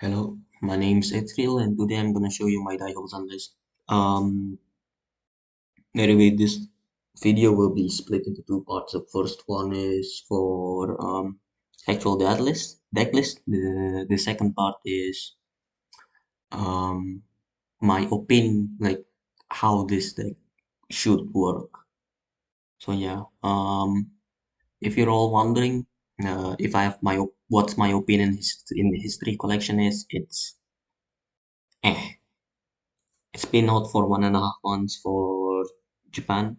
Hello, my name's Ethriel and today I'm gonna show you my Daihouzan list. Um, anyway, this video will be split into two parts. The first one is for actual deck list. The second part is um my opinion, like how this deck should work. So yeah, if you're all wondering, if I have what's my opinion in the history collection is, it's eh. It's been out for 1.5 months for Japan.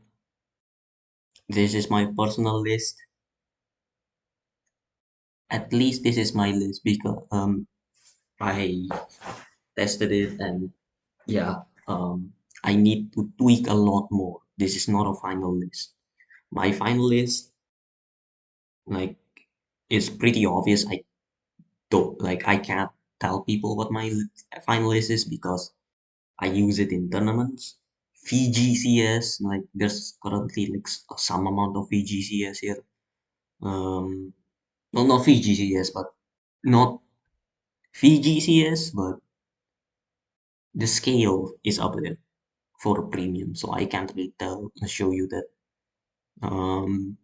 This is my personal list. At least this is my list because I tested it and yeah, I need to tweak a lot more. This is not a final list. My final list, like, is pretty obvious. I can't tell people what my final list is because I use it in tournaments. VGCS, like there's currently like some amount of VGCS here. Well, not VGCS, but not VGCS, but the scale is up there for a premium. So I can't really show you that. Um,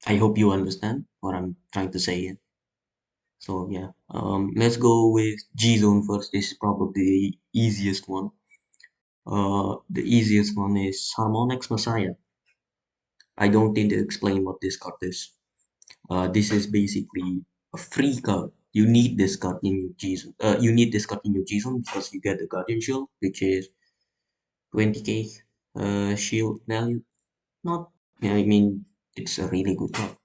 I hope you understand what I'm trying to say here. So yeah, let's go with G Zone first. This is probably the easiest one. The easiest one is Harmonix Messiah. I don't need to explain what this card is. This is basically a free card. You need this card in your G-Zone. You need this card in your G-Zone because you get the Guardian Shield, which is 20k shield value. Not, yeah, I mean, it's a really good card.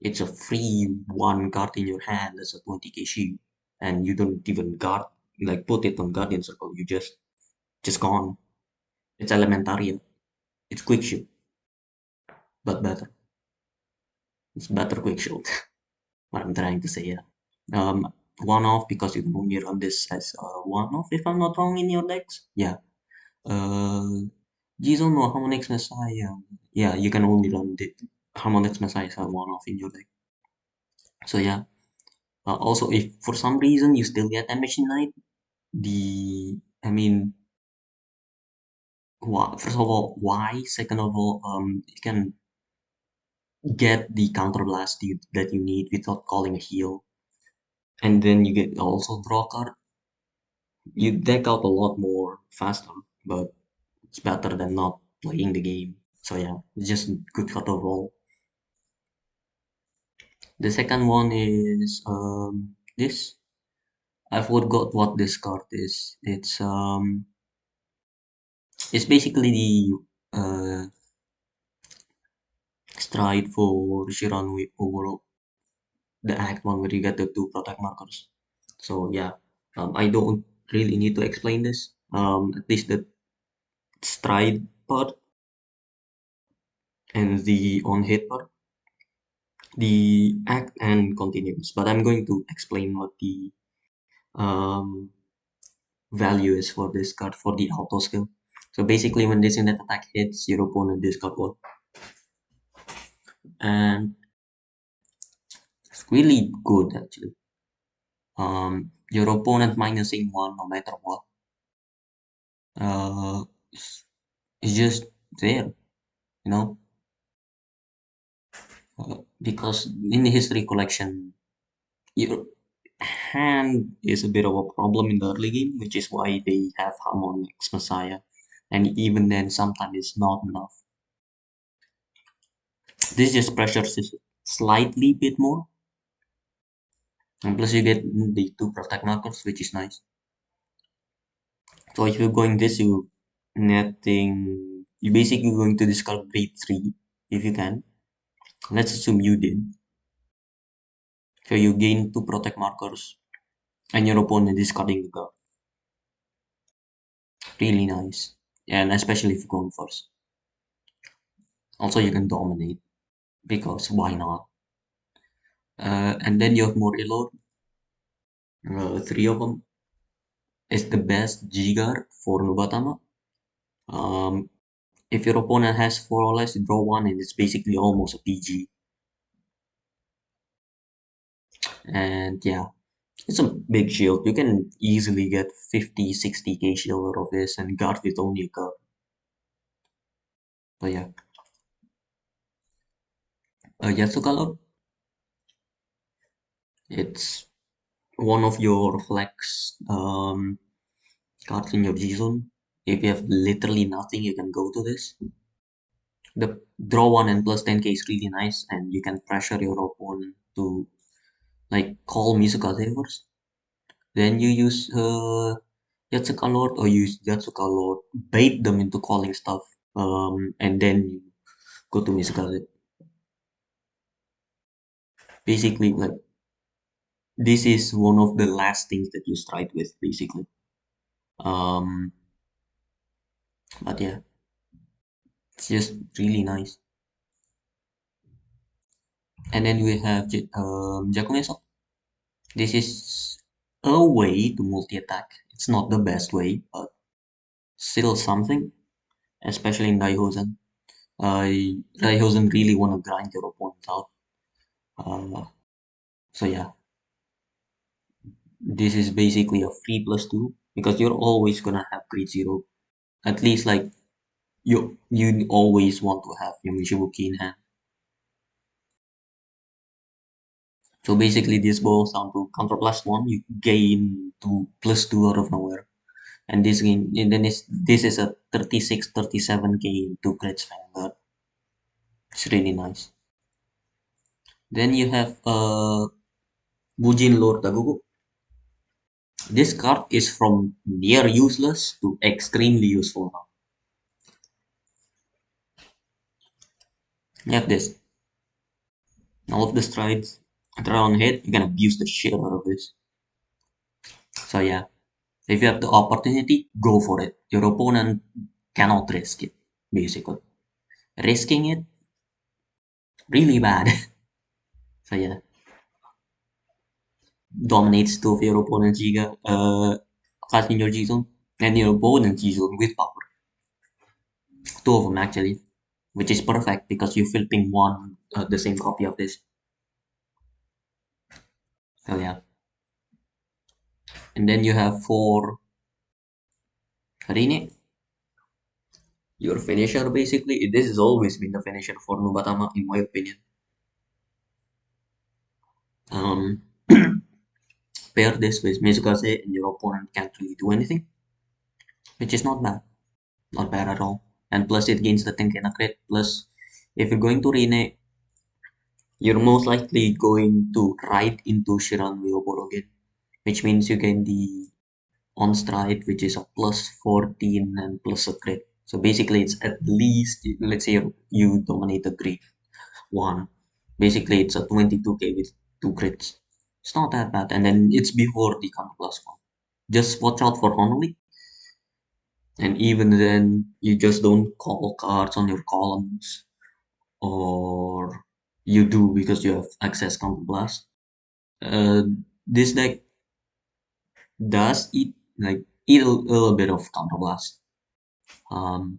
It's a free one card in your hand as a 20k shield, and you don't even put it on Guardian Circle. You just gone. It's Elementaria. It's Quick Shield, but better. It's better Quick Shield. What I'm trying to say, yeah. One off because you can only run this as one off if I'm not wrong in your decks. Yeah. Uh, Jizon or Harmonix Messiah. Yeah, you can only run the Harmonix Messiah as a one off in your deck. So yeah. Also, if for some reason you still get damage Knight, I mean, first of all, why? Second of all, you can get the counter blast that you need without calling a heal, and then you get also draw card. You deck out a lot more faster, but it's better than not playing the game. So yeah, it's just good cut overall. The second one is this. I forgot what this card is. It's basically the stride for Shiranui overall, the act one where you get the two protect markers. So yeah, I don't really need to explain this. At least the stride part and the on hit part. The act and continuous, but I'm going to explain what the um, value is for this card for the auto skill. So basically, when this unit attack hits your opponent, discard one, and it's really good actually. Your opponent minusing one no matter what. It's, it's just there, you know, because in the history collection, your hand is a bit of a problem in the early game, which is why they have Harmonix Messiah. And even then, sometimes it's not enough. This just pressures it slightly bit more. And plus you get the two protect markers, which is nice. So if you're going this, you basically going to discard grade 3 if you can. Let's assume you did. So you gain two protect markers and your opponent is discarding the card. Really nice. And especially if you're going first. Also you can dominate because why not? And then you have more reload. Three of them is the best G-Guard for Nubatama. Um, if your opponent has four or less, you draw one and it's basically almost a PG. And yeah, It's a big shield. You can easily get 50, 60k shield out of this and guard with only a card. But yeah, Yasuka, it's one of your flex cards in your G zone. If you have literally nothing, you can go to this. The draw one and plus 10k is really nice, and you can pressure your opponent to like call Misukaze first. Then you use Yatsuka Lord or use Yatsuka Lord, bait them into calling stuff, and then you go to Misukaze. Basically, like this is one of the last things that you strike with, basically. Um, but yeah, it's just really nice. And then we have Jakumeso. This is a way to multi-attack. It's not the best way, but still something, especially in Daihouzan. Daihouzan really want to grind your opponent out. Uh, so yeah, this is basically a free plus two because you're always gonna have grade zero. At least like you always want to have your Mishibuki in hand. So basically this boils down to counter plus one, you gain two plus two out of nowhere. And this game and then this is a 36, 37k into crits Vanguard. It's really nice. Then you have Bujin Lord Dagugu. This card is from near useless to extremely useful now. You have this. All of the strides around hit, you can abuse the shit out of this. So yeah, if you have the opportunity, go for it. Your opponent cannot risk it, basically. Risking it, really bad. So yeah, dominates two of your opponent's Giga, casting your G-Zone, and your opponent's G-Zone with power. Two of them actually, which is perfect because you're flipping one, the same copy of this. So yeah, and then you have four Rine, your finisher basically. This has always been the finisher for Nubatama, in my opinion. Um, pair this with Mizukase and your opponent can't really do anything, which is not bad. Not bad at all. And plus it gains the Tenkena crit. Plus, if you're going to Rine, you're most likely going to ride into Shiranui again, which means you get the on stride, which is a plus 14 and plus a crit. So basically, it's at least, let's say you dominate a crit one. Basically, it's a 22k with two crits. It's not that bad. And then it's before the counter plus one. Just watch out for Honolulu. And even then, you just don't call cards on your columns, or you do because you have access counter blast. Uh, this deck does eat a little bit of counter blast. Um,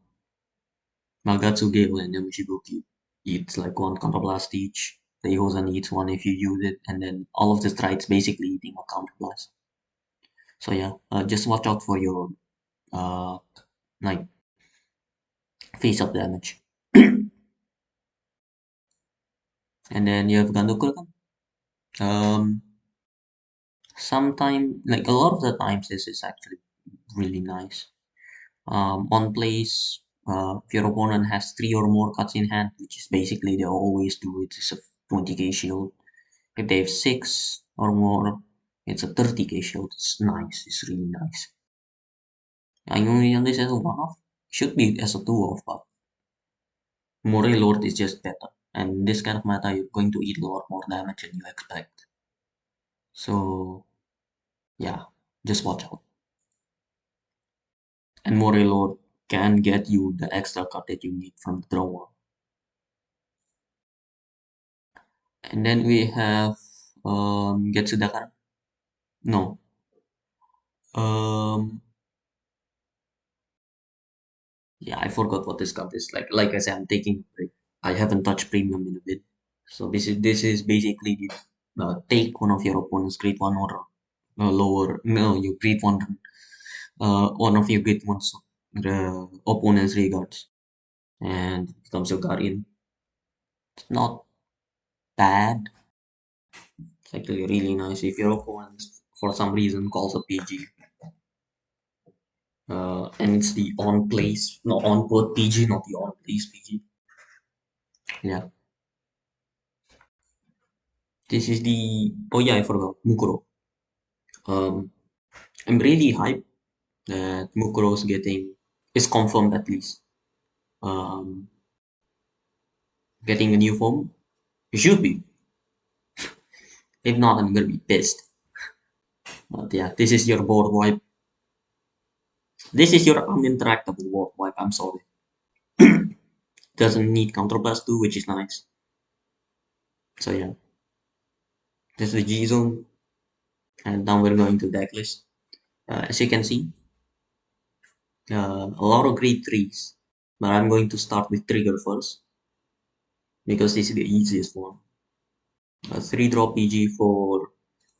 Nagatsuge and Yamishibuki eats like one counter blast each. Daihouzan eats one if you use it, and then all of the strides basically eating a counter blast. So yeah, just watch out for your uh like face up damage. And then you have Gandokurkan. Um, sometime like a lot of the times this is actually really nice. On plays, if your opponent has three or more cards in hand, which is basically they always do, it's a 20k shield. If they have six or more, it's a 30k shield. It's nice. It's really nice. I only on this as a one-off. Should be as a two-off, but Moray Lord is just better. And this kind of meta, you're going to eat a lot more damage than you expect. So yeah, just watch out. And Moray Lord can get you the extra card that you need from the draw one. And then we have Getsudakara. No. Um yeah, I forgot what this card is. Like I said, I'm taking a break. I haven't touched premium in a bit. So this is basically the take one of your opponent's grade one order. lower, no, you greet one of your great ones, the opponent's regards, and it becomes your guardian. It's not bad. It's actually really nice if your opponent, for some reason, calls a PG. And it's the on place, no, on board PG, not the on place PG. Yeah, this is the. Oh yeah, I forgot Mukuro. Um, I'm really hyped that Mukuro is confirmed at least. Um, Getting a new form. You should be. If not, I'm gonna be pissed. But yeah, this is your board wipe. This is your uninteractable board wipe. I'm sorry. Doesn't need counterblast too, which is nice. So yeah, this is the G zone, and now we're going to deck list. As you can see, a lot of grade threes, but I'm going to start with trigger first because this is the easiest one. A three draw PG for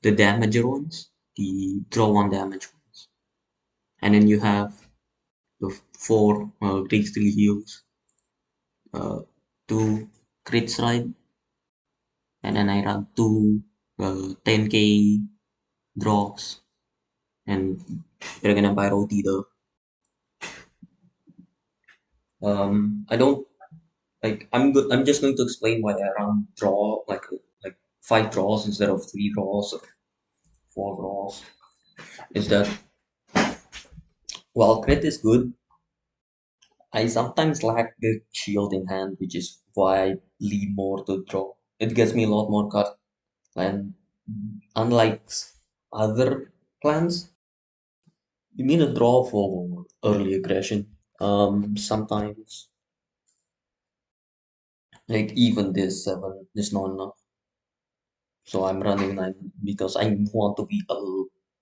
the damager ones, the draw one damage ones, and then you have the four grade three heals, uh, two crit strike, and then I run two 10k draws, and we're gonna buy roti the. I don't like. I'm good. I'm just going to explain why I run draw like five draws instead of three draws or four draws. Is that while crit is good, I sometimes lack the shield in hand, which is why I lean more to draw. It gets me a lot more cut, and unlike other plans, you need a draw for early aggression. Sometimes like even this seven is not enough, so I'm running nine because I want to be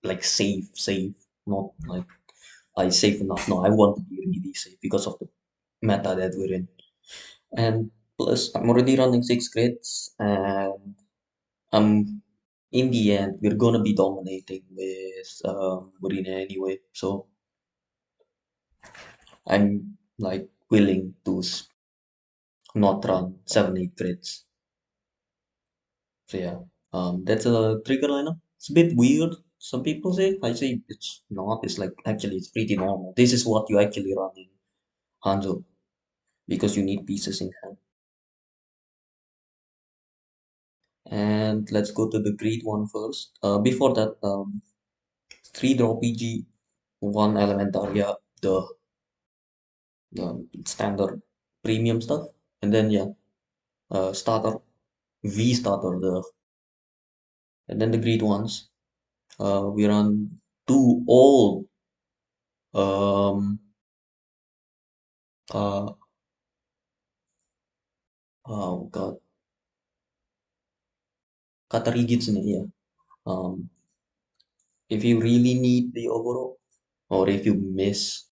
like safe, not like I safe enough. No, I want to be really safe because of the meta that we're in. And plus, I'm already running six crits, and in the end, we're gonna be dominating with Marina anyway. So I'm like willing to not run 7-8 crits. So yeah, that's a trigger lineup. It's a bit weird. Some people say, I say it's not. It's like actually it's pretty normal. This is what you actually run in Hanzo because you need pieces in hand. And let's go to the greed one first. Before that, three draw PG, one Elementaria, the standard premium stuff, and then yeah, starter, V starter, and then the greed ones. We run two old um uh oh god, Katarigits, yeah. Um, if you really need the Oboro, or if you miss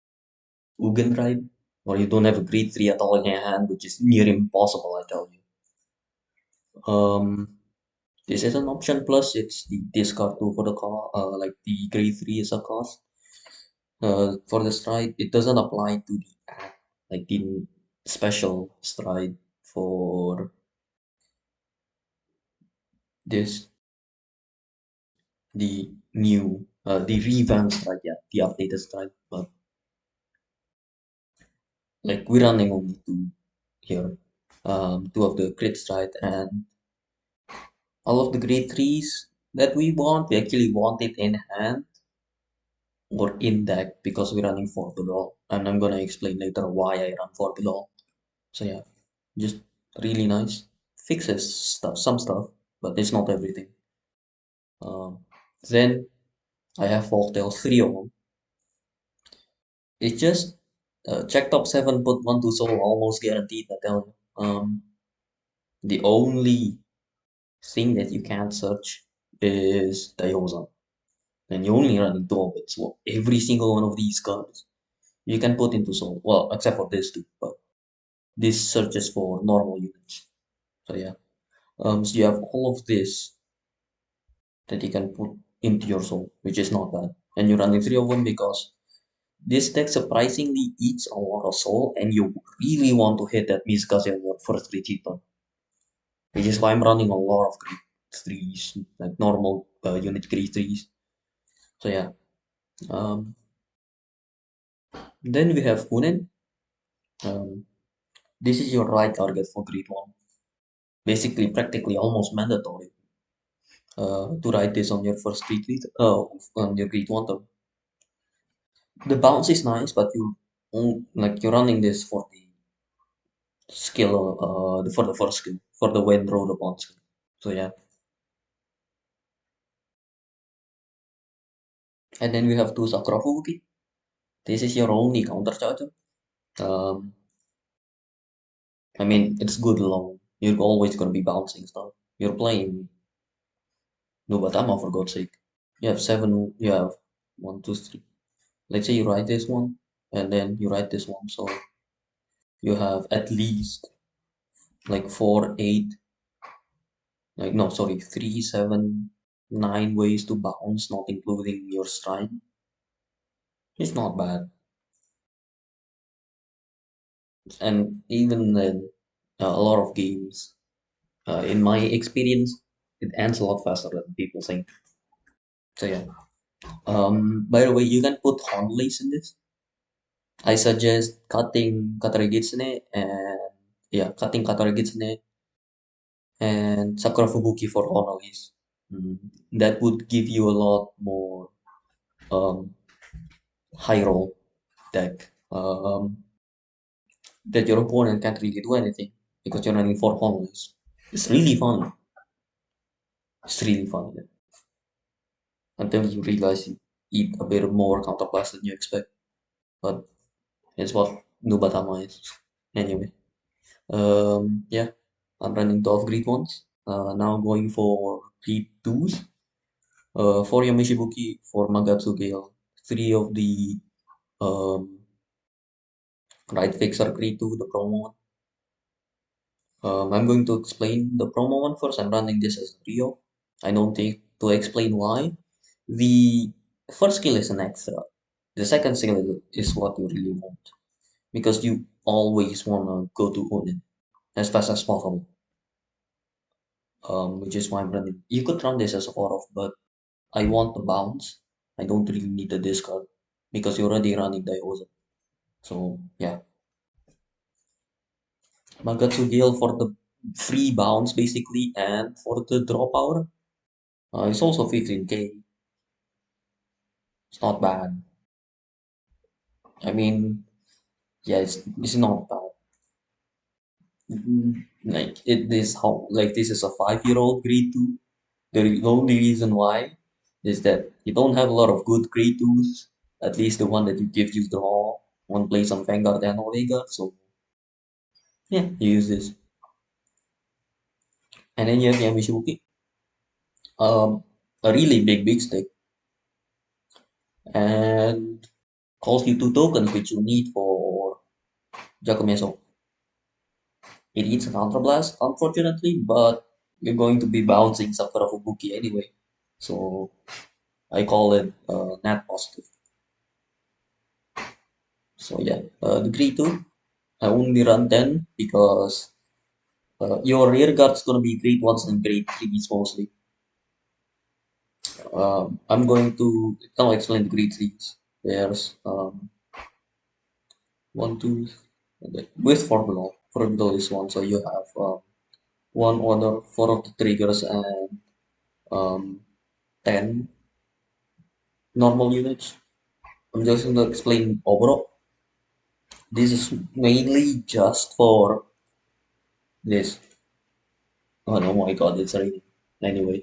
Ugin Ride, or you don't have a grade 3 at all in your hand, which is near impossible, I tell you. This is an option plus it's the discard 2 for the car, like the grade 3 is a cost. For the stride, it doesn't apply to the act, like the special stride for this, the revamped stride, yeah, the updated stride, but like we're running only two here. Two of the crit stride and all of the grade threes that we actually want it in hand or in deck because we're running for below. And I'm gonna explain later why I run for below. So yeah, just really nice. Fixes stuff, some stuff, but it's not everything. Um, then I have Folktale 3 of them. It's just check top 7, put 1 to soul, almost guaranteed, I tell you. The only thing that you can't search is Daihouzan. And you only run two of it. So every single one of these cards you can put into soul. Well, except for this two, but this searches for normal units. So yeah. So you have all of this that you can put. into your soul, which is not bad. And you're running three of them because this deck surprisingly eats a lot of soul, and you really want to hit that Mizkaz in your first three cheaper, which is why I'm running a lot of grade threes, like normal unit grade threes. So yeah. Um, then we have Hunen. Um, this is your right target for grade one. Basically, practically almost mandatory to write this on your first grade, on your grade one turn. The bounce is nice, but like you're running this for the skill, for the first skill, for the when roll upon skill. So yeah, and then we have two Sakura Fubuki. This is your only counter charger. Um, I mean, it's good alone. You're always gonna be bouncing stuff. You're playing Nubatama for God's sake. You have seven. You have one, two, three. Let's say you write this one, and then you write this one. So you have at least like four, eight, like no, sorry, three, seven, nine ways to bounce, not including your stride. It's not bad. And even then, a lot of games, in my experience, it ends a lot faster than people think. So yeah. By the way, you can put Honleys in this. I suggest cutting Katarigitsune and yeah, cutting Katarigitsune and Sakura Fubuki for Honleys. Mm, that would give you a lot more um, high roll deck. That your opponent can't really do anything because you're running four Honleys. It's really fun. It's really fun. Yeah. Until you realize you eat a bit more counterblast than you expect. But it's what Nubatama is. Anyway, yeah, I'm running 12 Greek ones. Now going for Greek 2s. For Yamishibuki, for Magatsu Gale, three of the um, right fixer Greek 2, the promo one. I'm going to explain the promo one first. I'm running this as a trio. I don't take to explain why. The first skill is an extra. The second skill is what you really want because you always wanna go to Odin as fast as possible. Which is why I'm running. You could run this as a 4 off, but I want the bounce. I don't really need the discard because you're already running Daihouzan. So yeah, Magatsu Gale for the free bounce basically, and for the draw power, it's also 15k. It's not bad. I mean, yeah, it's not bad. Like this is a 5-year-old grade two. The only reason why is that you don't have a lot of good grade twos. At least the one that you give you draw one plays on Vanguard and Omega. So yeah, you use this. And then you have Yamishuki. A really big stick. And costs you two tokens which you need for Giacomeso. It eats a counterblast, unfortunately, but you're going to be bouncing Sakura Fubuki anyway. So I call it net positive. So yeah, the grade 2, I only run 10 because your rear guard's gonna be grade 1s and grade 3s mostly. I'm going to now explain the grade 3s. There's one, two, okay, with formula. Formula is one, so you have one order, four of the triggers, and um, 10 normal units. I'm just going to explain overall. This is mainly just for this. Oh no, my god, it's raining. Anyway,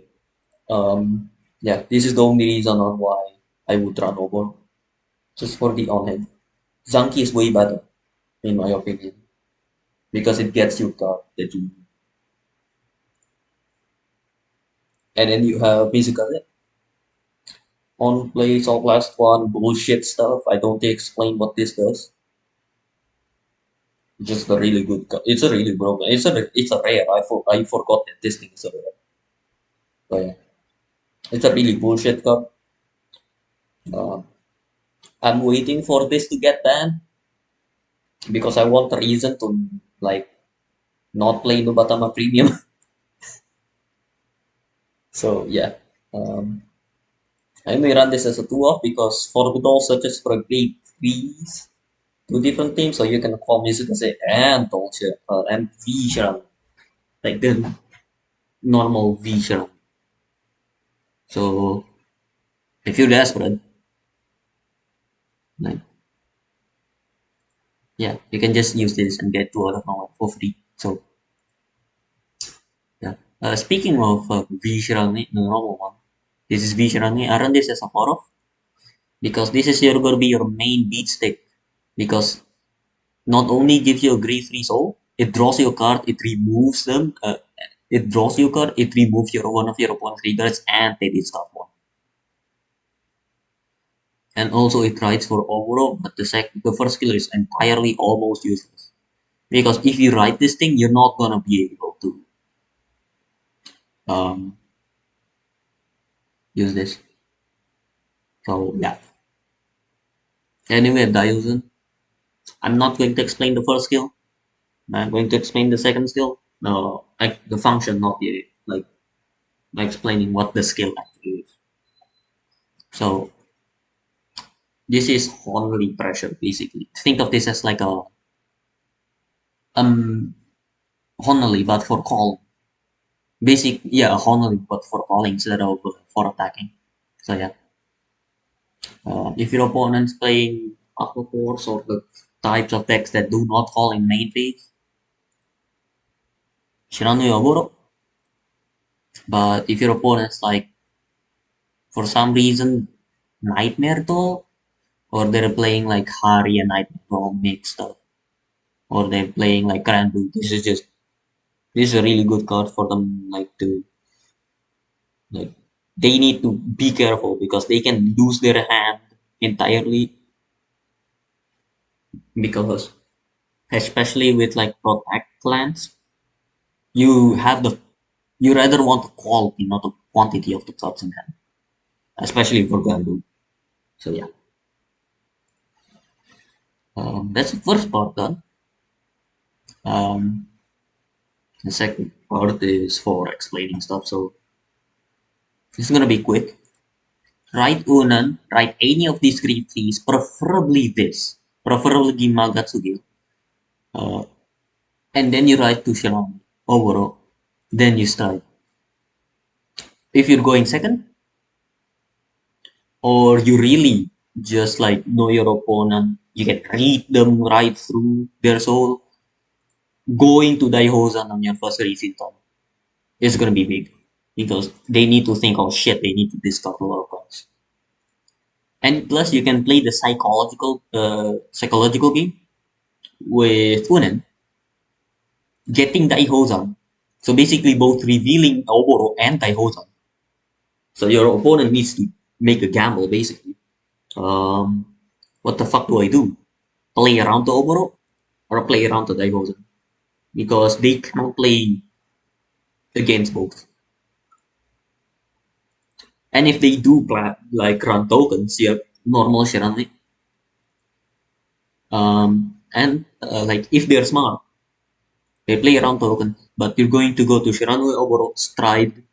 yeah, this is the only reason on why I would run over. Just for the on-hand. Zanki is way better, in my opinion, because it gets you card that you. And then you have basically on play Salt Last One bullshit stuff. I don't explain what this does. Just a really good. It's a really broken. It's a rare. I forgot that this thing is a rare. But yeah. It's a really bullshit card. Uh, I'm waiting for this to get banned because I want a reason to like not play Nubatama Premium. So yeah, um, I may run this as a two-off because for good all searches for a grade threes, two different teams, so you can call music and say and Dolce and Visharan, like the normal Visharan. So if you're desperate, like yeah, you can just use this and get two out of nowhere for free. So yeah. Speaking of Visharani, the normal one, this is Visharani. I run this as a 4-off because this is your gonna be your main beat stick because not only gives you a grade 3 soul, it draws your card, it removes them, it draws your card, it removes your one of your opponent's triggers and it is top one. And also it writes for overall, but the first skill is entirely almost useless. Because if you write this thing, you're not gonna be able to um, use this. So yeah. Anyway, Daihouzan, I'm not going to explain the first skill. I'm going to explain the second skill. No, like the function, not the like explaining what the skill actually is. So this is Honley pressure basically. Think of this as like a um Honley but for call. Basic yeah, a Honley but for calling instead of for attacking. So yeah. If your opponent's playing Aqua Force or the types of decks that do not call in main phase, Shiranui Oboro. But if your opponent's like for some reason Nightmare Doll, or they're playing like Hari and Nightmare Doll mixed up, or they're playing like Grandu, this is a really good card for them like to like they need to be careful because they can lose their hand entirely because especially with like protect clans, you have the you rather want the quality, not the quantity of the cards in hand, especially for Grandu. So yeah, that's the first part done. Um, the second part is for explaining stuff. So this is gonna be quick. Write Unan, write any of these three keys, preferably this, preferably Gimagatsugi. Uh, and then you write to Shiranui overall. Then you start. If you're going second, or you really just like know your opponent, you can read them right through their soul. Going to Daihouzan on your first racing turn is gonna be big because they need to think, oh shit, they need to discard a lot of cards. And plus, you can play the psychological game with Unen getting Daihouzan. So basically, both revealing Oboro and Daihouzan. So your opponent needs to make a gamble, basically. Um, what the fuck do I do? Play around the Oboro or play around the Daihouzan? Because they cannot play against both. And if they do play, like run tokens, you have normal Shiranui. And if they're smart, they play around tokens. But you're going to go to Shiranui Oboro Stride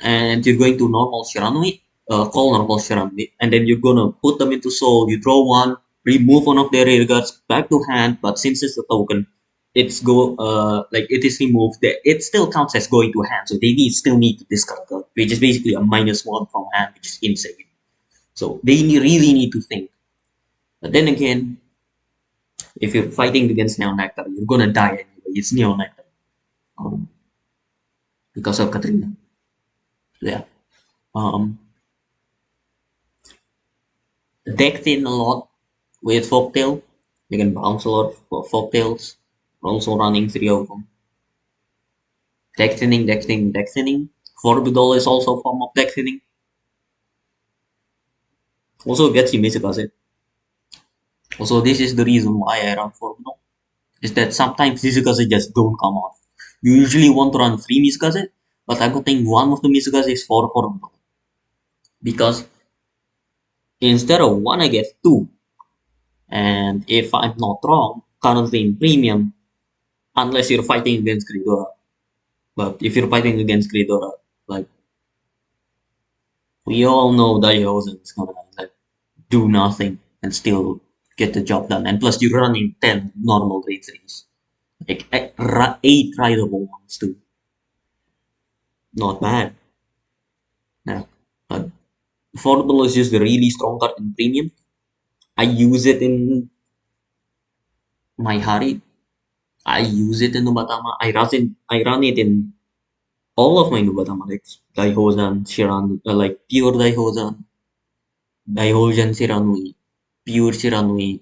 and you're going to normal Shiranui, call normal Shiranui, and then you're gonna put them into soul. You draw one, remove one of their rear guards back to hand, but since it's a token, it is removed. It still counts as going to hand, so still need to discard a card, which is basically a -1 from hand, which is insane. So they really need to think. But then again, if you're fighting against Neo Nectar, you're gonna die anyway. It's Neo Nectar um, because of Katrina. So, yeah. Um, Decked in a lot with Folktale. You can bounce a lot for Folktales. Also running three of them. Deck thinning, deck thinning, deck thinning. Forbidol is also a form of deck thinning. Also gets you Mizukase. Also, this is the reason why I run Forbidol. Is that sometimes Mizukase just don't come off. You usually want to run 3 Mizukase, but I'm getting one of the Mizukase is for Forbidol. because instead of one, I get two. And if I'm not wrong, currently in premium, unless you're fighting against Gridora, but if you're fighting against Gridora, like we all know Daihouzan is gonna like do nothing and still get the job done. And plus, you're running 10 normal grade 3s. Like 8 rideable ones too. Not bad. Yeah. But affordable is just a really strong card in premium. I use it in my Hari. I use it in Nubatama. I run it in all of my Nubatama decks. Daihouzan, like pure Daihouzan Shiranui, pure Shiranui,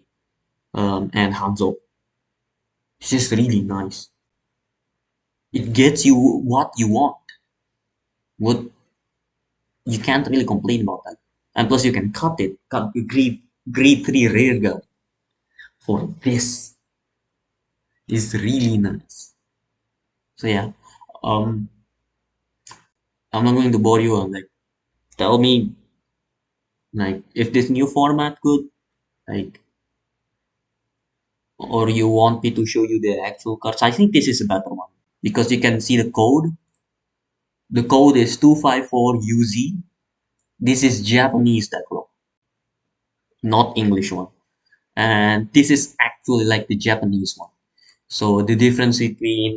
and Hanzo. It's just really nice. It gets you what you want. What you can't really complain about that. And plus you can cut the grade 3 rare gun for this is really nice. So yeah. Um I'm not going to bore you on like tell me like if this new format good, like or you want me to show you the actual cards. I think this is a better one because you can see the code. The code is 254UZ. This is Japanese deck law, not English one. And this is actually like the Japanese one. So the difference between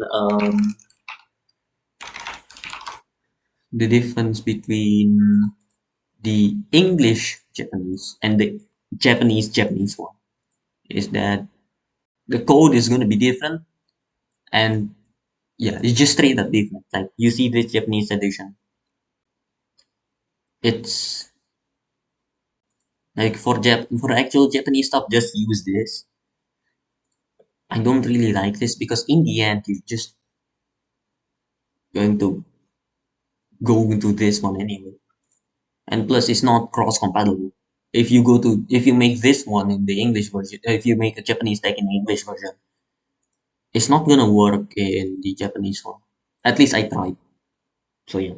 the English Japanese and the Japanese one is that the code is going to be different, and yeah, it's just straight up different. Like you see this Japanese edition, it's like for actual Japanese stuff, just use this. I don't really like this because in the end you're just going to go into this one anyway. And plus it's not cross compatible. If you make this one in the English version, if you make a Japanese deck in the English version, it's not gonna work in the Japanese one. At least I tried. So yeah,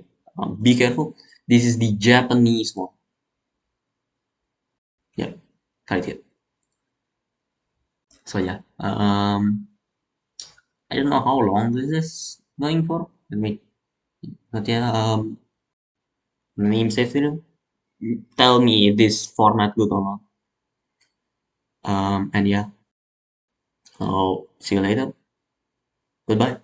be careful. This is the Japanese one. Yeah, right here. So yeah, I don't know how long this is going for. Let me, but yeah, name safe video. Tell me if this format good or not. And yeah, I'll see you later. Goodbye.